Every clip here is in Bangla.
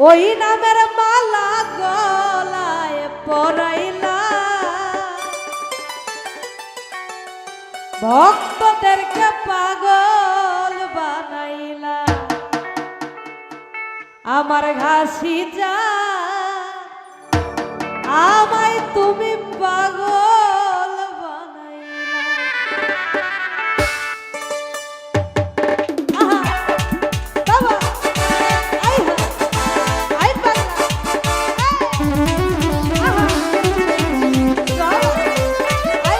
ওই নামের মালা গলায় পরাইলা ভক্তদেরকে পাগল বানাইলা আমার ঘাসি যা আমায় তুমি পাগল বানাইলা আহা বাবা আই হা আই পাগলা আহা চল আই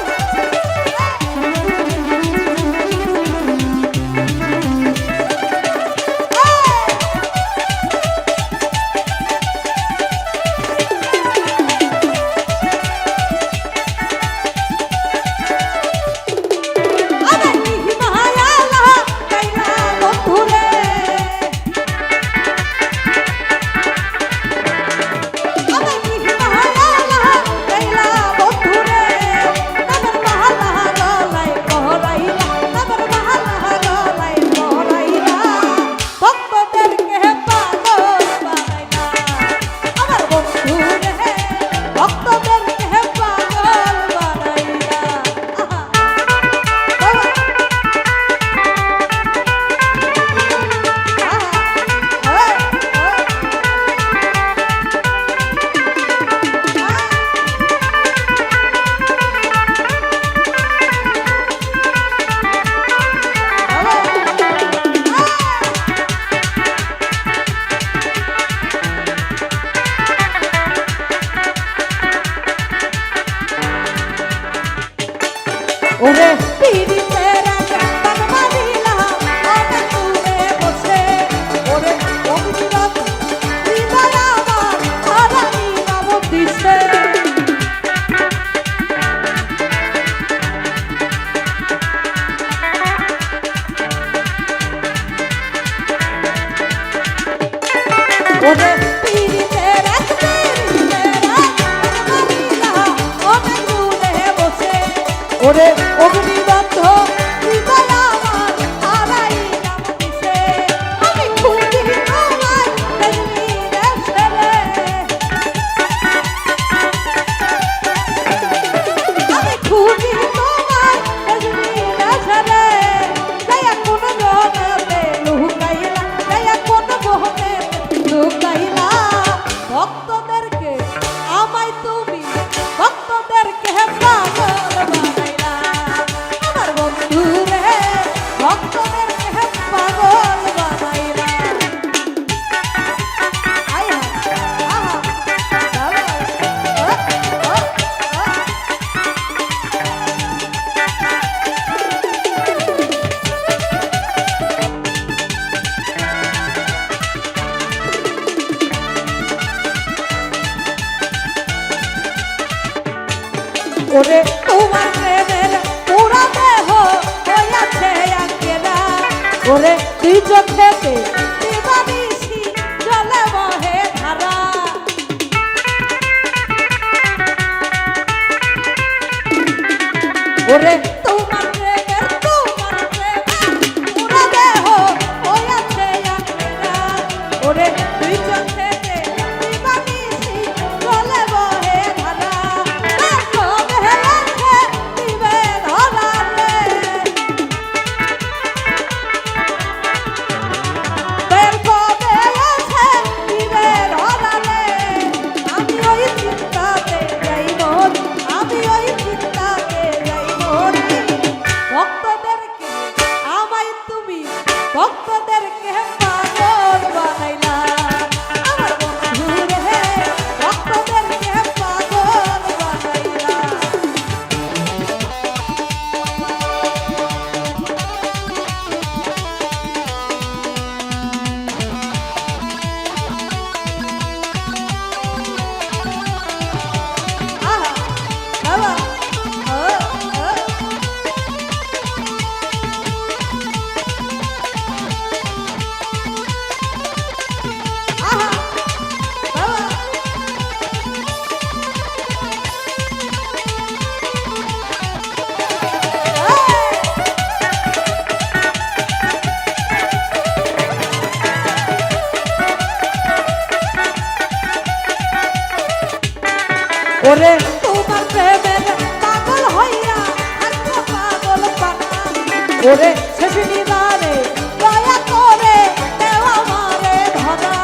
ওরে পীড়িতের গান মারিলা অনেক দূরে বসে ওরে অভিরাত হৃদয় আমার হারানি নাম দিছে ওরে পীড়িতের গান মারিলা অনেক দূরে বসে ওরে অগ্নিবদ্ধ হৃদয় আমার হারাইলাম দিছে আমি খুঁজি তোমার তকদীরের ছেলে আমি খুঁজি তোমার তকদীরের ছেলে দয়া কোন গহনে লুকাইলা দয়া কোন গহনে লুকাইলা ভক্তদেরকে আমায় তুমি ভক্তদেরকে পাগল বানাইলা আমার বন্ধু রে ভক্তদেরকে পাগল বানাইলা আয় আহা ওরে তোমার প্রেমের পুরা দেহ হইয়াছে আঙ্কেরা ওরে তুই চোখেতে দিবানিশি জলে বহে ধারা ওরে তোমার প্রেমের পুরা দেহ হইয়াছে আঙ্কেরা ওরে তুই চোখেতে দিবানিশি জলে বহে ধারা ভক্তদেরকে পাগল বানাইলা আমার বন্ধু রে ভক্তদেরকে পাগল বানাইলা আহা বাবা ওরে শেষ নিদানে দয়া করে দেও আমারে ধরা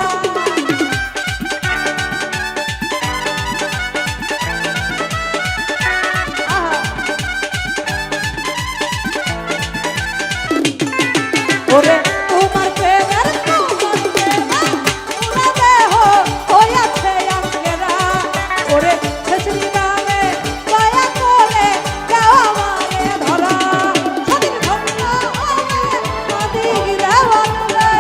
ওরে তোমার প্রেমের পুরা দেহ হইয়াছে আঙ্গেরা ওরে শেষ নিদানে দয়া করে দেও আমারে ধরা স্বাধীন ধন্য নদী দেওয়ালে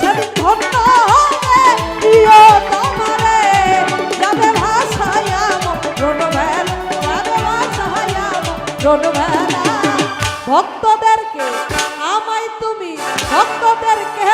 স্বাধীন ধন্য হবে প্রিয় তোমারে যাবে ভাষায়া রণবেলা যাবে ভাষায়া রণবেলা ভক্তদেরকে আমায় তুমি ভক্তদেরকে